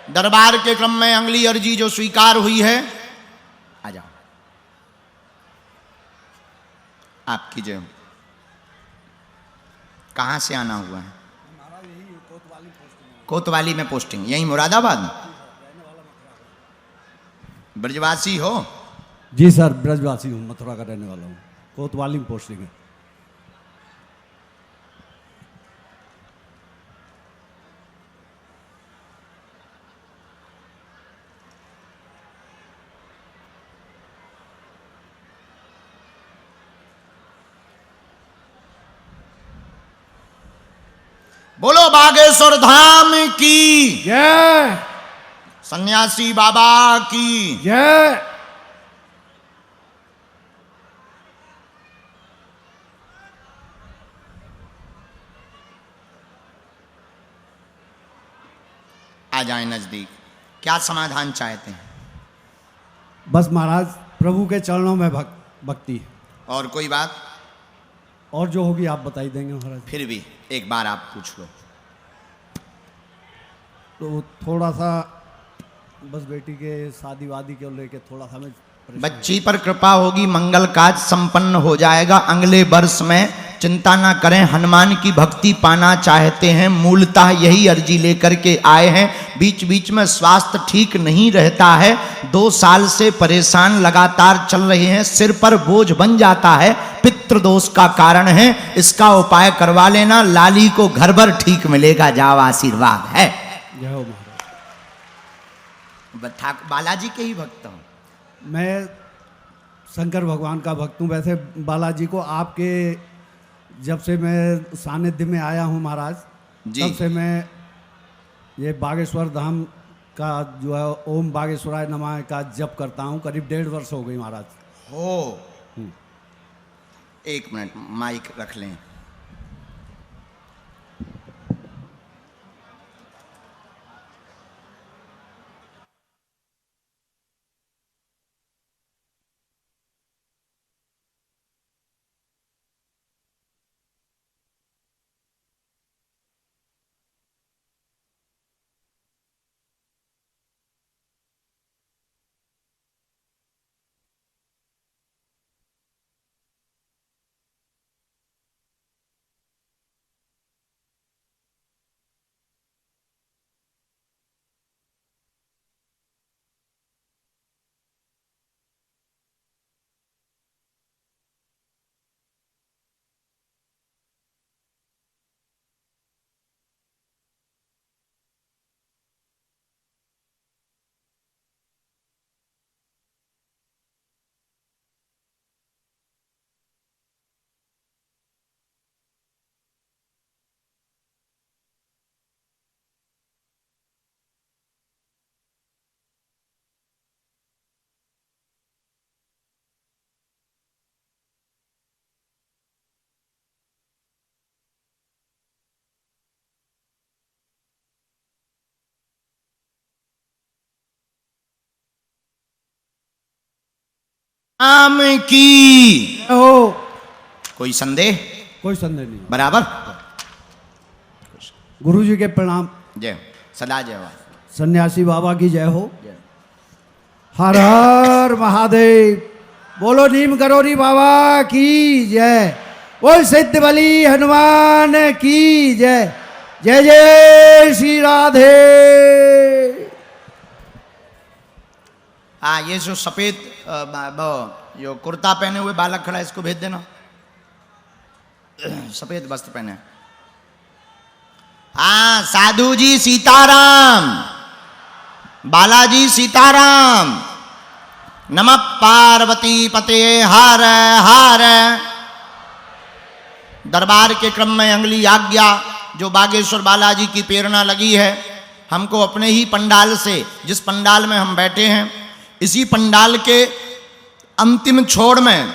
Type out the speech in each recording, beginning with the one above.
दरबार के क्रम में अगली अर्जी जो स्वीकार हुई है, आ जाओ आपकी जय। कहां से आना हुआ है? कोतवाली में पोस्टिंग, यही मुरादाबाद। ब्रजवासी हो? जी सर, ब्रजवासी हूँ, मथुरा का रहने वाला हूँ, कोतवाली में पोस्टिंग है। बोलो बागेश्वर धाम की जय, सन्यासी बाबा की जय। आ जाए नजदीक। क्या समाधान चाहते हैं? बस महाराज प्रभु के चरणों में भक्ति। और कोई बात? और जो होगी आप बताई देंगे महाराज। फिर भी एक बार आप पूछ लो। तो थोड़ा सा बस बेटी के शादी वादी को लेके थोड़ा सा हमें बच्ची पर कृपा होगी, मंगल काज संपन्न हो जाएगा अगले वर्ष में। चिंता ना करें, हनुमान की भक्ति पाना चाहते हैं, मूलतः यही अर्जी लेकर के आए हैं। बीच बीच में स्वास्थ्य ठीक नहीं रहता है, 2 साल से परेशान लगातार चल रहे हैं, सिर पर बोझ बन जाता है, पितृदोष का कारण है। इसका उपाय करवा लेना, लाली को घर भर ठीक मिलेगा, जाओ आशीर्वाद है। जय हो महाराज। बालाजी के ही भक्त हूँ मैं, शंकर भगवान का भक्त हूँ। वैसे बालाजी को आपके जब से मैं सानिध्य में आया हूँ महाराज, तब से मैं ये बागेश्वर धाम का जो है ओम बागेश्वराय नमः का जप करता हूँ। करीब 1.5 वर्ष हो गई महाराज। हो। 1 मिनट माइक रख लें। राम की हो। कोई संदेह? कोई संदेह नहीं। बराबर। गुरु जी के प्रणाम। जय, सदा जय हो। सन्यासी बाबा की जय हो। हर हर महादेव। बोलो नीम करोरी बाबा की जय। बोल सिद्ध बली हनुमान की जय। जय जय श्री राधे। हाँ, ये जो सफेद जो कुर्ता पहने हुए बालक खड़ा है, इसको भेज देना। सफेद वस्त्र पहने। हाँ, साधु जी सीताराम, बालाजी सीताराम। नमः पार्वती पते हर हर। दरबार के क्रम में अगली आज्ञा जो बागेश्वर बालाजी की प्रेरणा लगी है, हमको अपने ही पंडाल से, जिस पंडाल में हम बैठे हैं, इसी पंडाल के अंतिम छोर में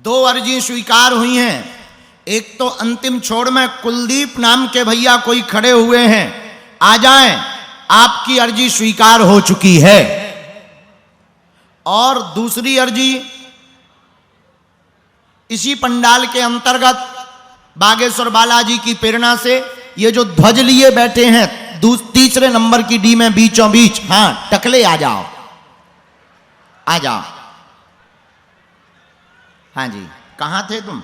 दो अर्जी स्वीकार हुई हैं। एक तो अंतिम छोड़ में कुलदीप नाम के भैया कोई खड़े हुए हैं, आ जाएं, आपकी अर्जी स्वीकार हो चुकी है। और दूसरी अर्जी इसी पंडाल के अंतर्गत बागेश्वर बालाजी की प्रेरणा से ये जो ध्वज लिए बैठे हैं तीसरे नंबर की डी में बीचों बीच, हाँ टकले आ जाओ, आ जाओ। हाँ जी, कहां थे तुम?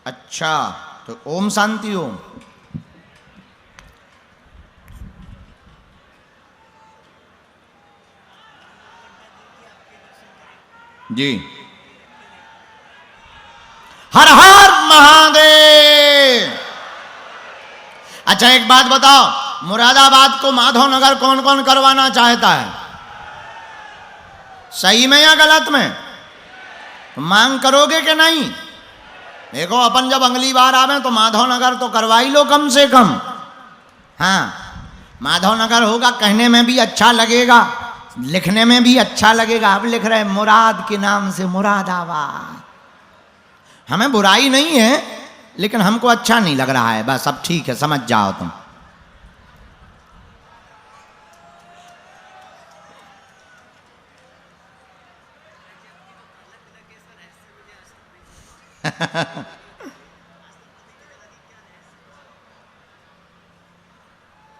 अच्छा, तो ओम शांति ओम। जी, हर हर महादेव। अच्छा एक बात बताओ, मुरादाबाद को माधवनगर कौन कौन करवाना चाहता है? सही में या गलत में? मांग करोगे कि नहीं? देखो अपन जब अगली बार आवे तो माधवनगर तो करवा ही लो कम से कम। हाँ, माधवनगर होगा, कहने में भी अच्छा लगेगा, लिखने में भी अच्छा लगेगा। अब लिख रहे मुराद के नाम से मुरादाबाद। हमें बुराई नहीं है, लेकिन हमको अच्छा नहीं लग रहा है, बस अब ठीक है, समझ जाओ तुम।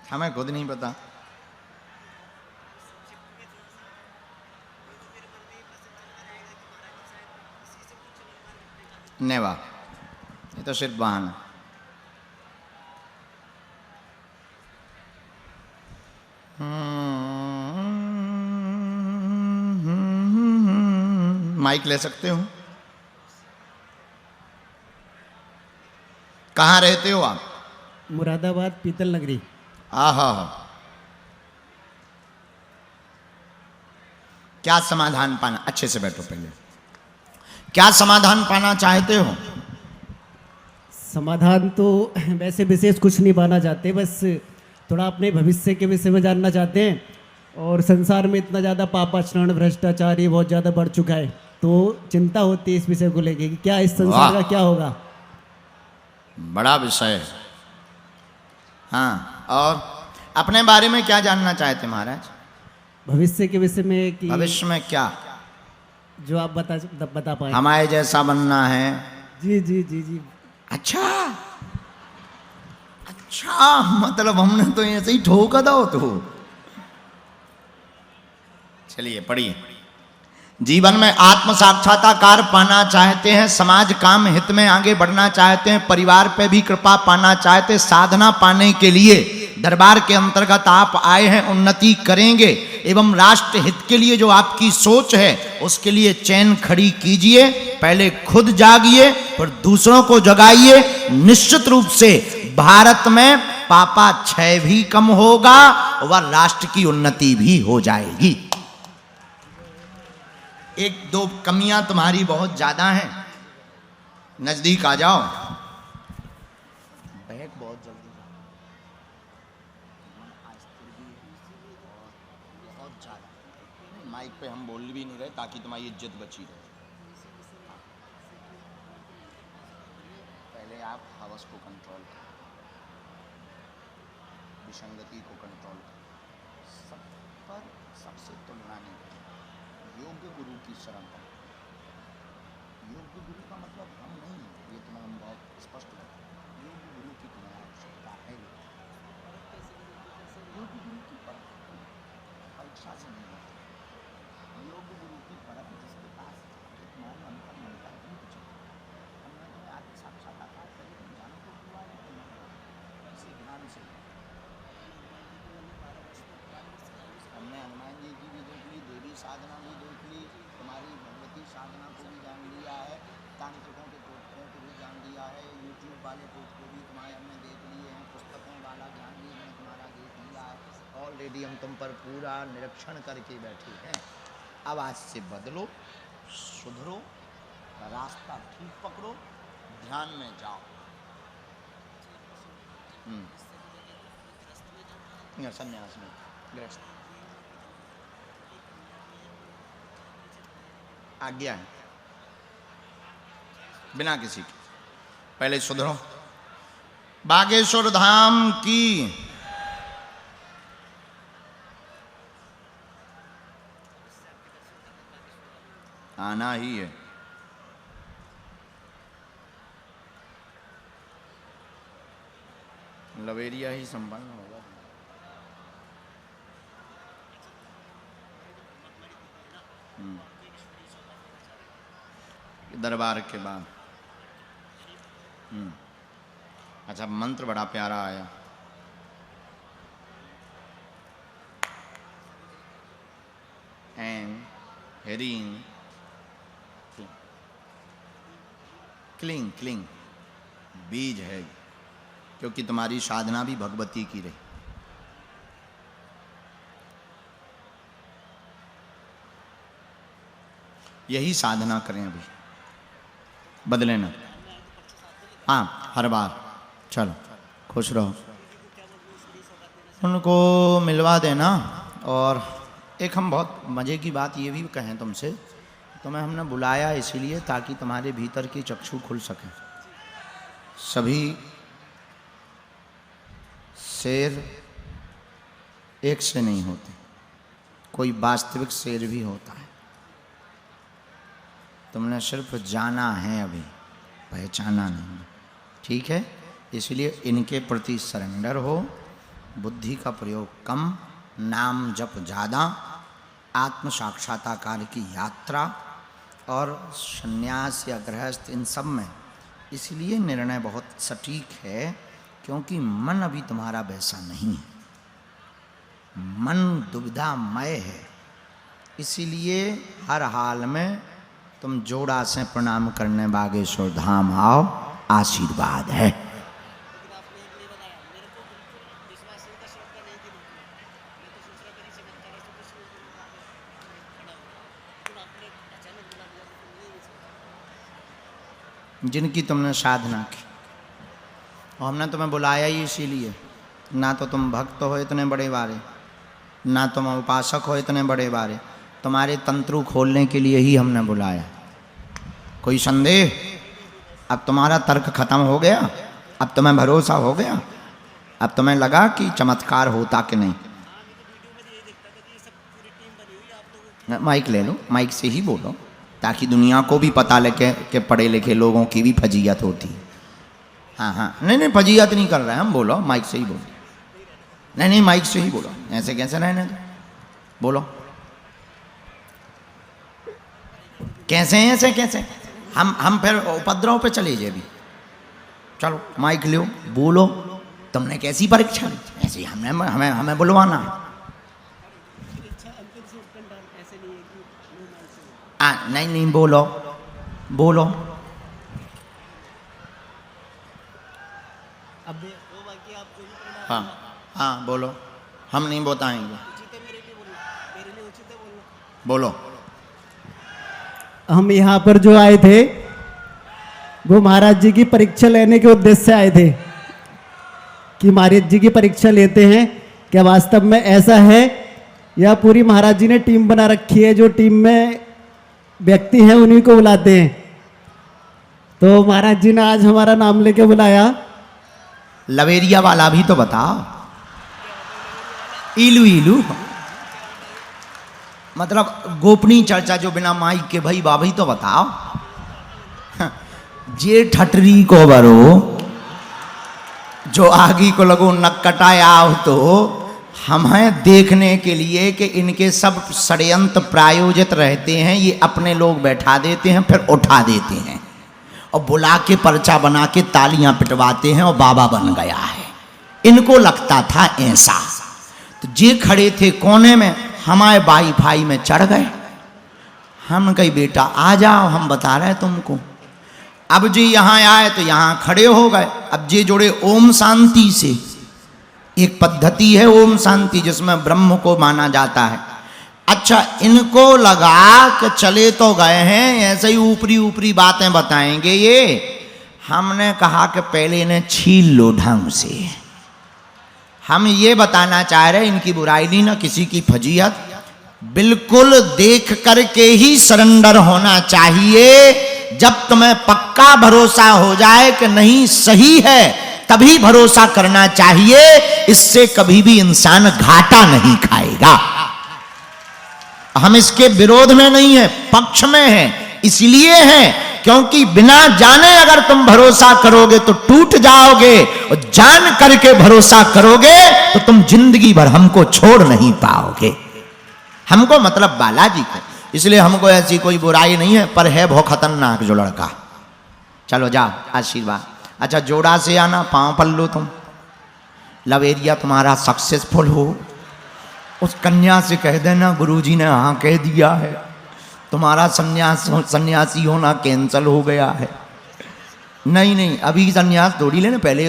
हमें खुद नहीं पता। नेवा, ये तो सिर्फ बहाना। माइक ले सकते हो? कहाँ रहते हो आप? मुरादाबाद पीतल नगरी। आहा, क्या समाधान पाना? अच्छे से बैठो पहले। क्या समाधान पाना चाहते हो? समाधान तो वैसे विशेष कुछ नहीं पाना चाहते, बस थोड़ा अपने भविष्य के विषय में जानना चाहते हैं। और संसार में इतना ज़्यादा पापाचरण, भ्रष्टाचार ये बहुत ज़्यादा बढ़ चुका है, तो चिंता होती है इस विषय को लेके कि क्या इस संसार का क्या होगा। बड़ा विषय है। हाँ, और अपने बारे में क्या जानना चाहते महाराज? भविष्य के विषय में कि भविष्य में क्या जो आप बता पाए। हमारे जैसा बनना है? जी जी जी जी। अच्छा अच्छा, मतलब हमने तो ऐसे ही ठोका दो तो। चलिए पढ़िए। जीवन में आत्म साक्षात्कार पाना चाहते हैं, समाज काम हित में आगे बढ़ना चाहते हैं, परिवार पे भी कृपा पाना चाहते हैं, साधना पाने के लिए दरबार के अंतर्गत आप आए हैं, उन्नति करेंगे एवं राष्ट्र हित के लिए जो आपकी सोच है उसके लिए चैन खड़ी कीजिए। पहले खुद जागिए फिर दूसरों को जगाइए। निश्चित रूप से भारत में पापाक्षय भी कम होगा और राष्ट्र की उन्नति भी हो जाएगी। एक दो कमियां तुम्हारी बहुत ज्यादा हैं, नजदीक आ जाओ। बैग बहुत जल्दी बहुत ज्यादा माइक पे हम बोल भी नहीं रहे ताकि तुम्हारी इज्जत बची रहे। पहले आप हवस को कंट्रोल करो, विसंगति को कंट्रोल करो, सब पर सबसे तुलना नहीं करो। योग्य गुरु की शरण करो। योग्य गुरु का मतलब हम नहीं, ये तुम्हें हम बहुत स्पष्ट करते हैं। योग्य गुरु की तुम्हें आवश्यकता है। योग्य गुरु की परख परीक्षा से नहीं होती। योग्य गुरु की परख जिसके पास तुम्हारे मन पर मिलता है कुछ हमने तुम्हें आत्म साक्षात्कार करिए, तुम जानो तो हुआ है इसी ध्यान से। हमने हनुमान जी की भी देख ली, देवी साधना भी देख ली, तुम्हारी भगवती साधना को भी जान लिया है, तांत्रिकों के टोटकों को भी जान लिया है, यूट्यूब वाले टोटको भी तुम्हारे हमने देख लिए हैं, पुस्तकों वाला ज्ञान भी हमने तुम्हारा देख लिया है। ऑलरेडी हम तुम पर पूरा निरीक्षण करके बैठे हैं। अब आज से बदलो, सुधरो, रास्ता ठीक पकड़ो, ध्यान में जाओ। संन्यास में गृहस्थ आज्ञा है बिना किसी के। पहले सुधरो। बागेश्वर धाम की आना ही है। लवेरिया ही संपन्न होगा। दरबार के बाद अच्छा, मंत्र बड़ा प्यारा आया। एम हेरिंग क्लिंग क्लिंग बीज है, क्योंकि तुम्हारी साधना भी भगवती की रही। यही साधना करें, अभी बदले ना। हाँ, हर बार चलो, खुश रहो। उनको मिलवा देना। और एक हम बहुत मज़े की बात ये भी कहें तुमसे, तुम्हें हमने बुलाया इसीलिए ताकि तुम्हारे भीतर की चक्षु खुल सके। सभी शेर एक से नहीं होते, कोई वास्तविक शेर भी होता है। तुमने सिर्फ जाना है, अभी पहचाना नहीं। ठीक है, इसलिए इनके प्रति सरेंडर हो, बुद्धि का प्रयोग कम, नाम जप ज़्यादा, आत्म साक्षात्कार की यात्रा और संन्यास या गृहस्थ, इन सब में इसलिए निर्णय बहुत सटीक है क्योंकि मन अभी तुम्हारा वैसा नहीं है। मन दुविधामय है, इसीलिए हर हाल में तुम जोड़ा से प्रणाम करने बागेश्वर धाम आओ, आशीर्वाद है। जिनकी तुमने साधना की, और हमने तुम्हें बुलाया ही इसीलिए। ना तो तुम भक्त हो इतने बड़े बारे, ना तुम उपासक हो इतने बड़े बारे, तुम्हारे तंत्रु खोलने के लिए ही हमने बुलाया। कोई संदेह? अब तुम्हारा तर्क खत्म हो गया, अब तुम्हें भरोसा हो गया, अब तुम्हें लगा कि चमत्कार होता कि नहीं। माइक ले लो, माइक से ही बोलो ताकि दुनिया को भी पता लगे कि पढ़े लिखे लोगों की भी फजीयत होती है। हाँ हाँ, नहीं फजीयत नहीं कर रहे हैं हम, बोलो माइक से ही बोलो। नहीं माइक से ही बोलो, ऐसे कैसे रहने दो, बोलो कैसे हैं, ऐसे कैसे। हम फिर उपद्रव पे चले जाए भी। चलो माइक लो, बोलो, तुमने कैसी परीक्षा ली, ऐसे हमें बुलवाना। नहीं बोलो बोलो। हाँ बोलो, हम नहीं बताएंगे, बोलो। हम यहाँ पर जो आए थे वो महाराज जी की परीक्षा लेने के उद्देश्य से आए थे कि महाराज जी की परीक्षा लेते हैं क्या वास्तव में ऐसा है, या पूरी महाराज जी ने टीम बना रखी है, जो टीम में व्यक्ति हैं उन्हीं को बुलाते हैं। तो महाराज जी ने आज हमारा नाम लेके बुलाया। लवेरिया वाला भी तो बताओ, इलू मतलब गोपनीय चर्चा जो बिना माइक के, भाई बाबी तो बताओ। जे ठटरी को बरो जो आगी को लगो नक्कटाए आओ, तो हमें देखने के लिए कि इनके सब षड्यंत्र प्रायोजित रहते हैं। ये अपने लोग बैठा देते हैं, फिर उठा देते हैं और बुला के पर्चा बना के तालियां पिटवाते हैं और बाबा बन गया है। इनको लगता था ऐसा। तो जे खड़े थे कोने में, हमारे वाईफाई में चढ़ गए। हम कही बेटा आ जाओ, हम बता रहे तुमको। अब जी यहाँ आए तो यहाँ खड़े हो गए। अब जे जुड़े ओम शांति से, एक पद्धति है ओम शांति जिसमें ब्रह्म को माना जाता है। अच्छा, इनको लगा कि चले तो गए हैं, ऐसे ही ऊपरी ऊपरी बातें बताएंगे ये। हमने कहा कि पहले इन्हें छील लो ढंग से। हम ये बताना चाह रहे, इनकी बुराई नहीं ना किसी की फजीयत, बिल्कुल देख करके ही सरेंडर होना चाहिए। जब तुम्हें पक्का भरोसा हो जाए कि नहीं सही है, तभी भरोसा करना चाहिए। इससे कभी भी इंसान घाटा नहीं खाएगा। हम इसके विरोध में नहीं है, पक्ष में है। इसलिए है क्योंकि बिना जाने अगर तुम भरोसा करोगे तो टूट जाओगे, और जान करके भरोसा करोगे तो तुम जिंदगी भर हमको छोड़ नहीं पाओगे। हमको मतलब बालाजी को, इसलिए हमको ऐसी कोई बुराई नहीं है, पर है बहुत खतरनाक जो लड़का। चलो जाओ, आशीर्वाद। अच्छा, जोड़ा से आना, पांव पल्लो तुम, लव एरिया तुम्हारा सक्सेसफुल हो। उस कन्या से कह देना गुरुजी ने हाँ कह दिया है, तुम्हारा सन्यासी होना कैंसल हो गया है। नहीं नहीं, अभी सन्यास थोड़ी लेना, पहले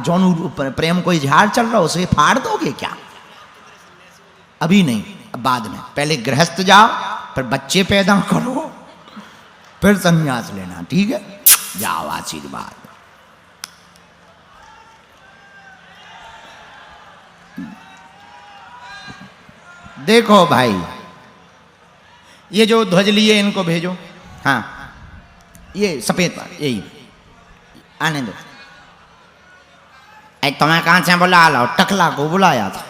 जौन प्रेम को इजहार चल रहा उसे फाड़ दोगे क्या? अभी नहीं, बाद में। पहले गृहस्थ जाओ, फिर बच्चे पैदा करो, फिर सन्यास लेना, ठीक है? जाओ, आशीर्वाद। देखो भाई, ये जो ध्वज लिए इनको भेजो। हाँ, ये सफेद पर यही आने दो। तुम्हें कहाँ से बुला लो? टकला को बुलाया था।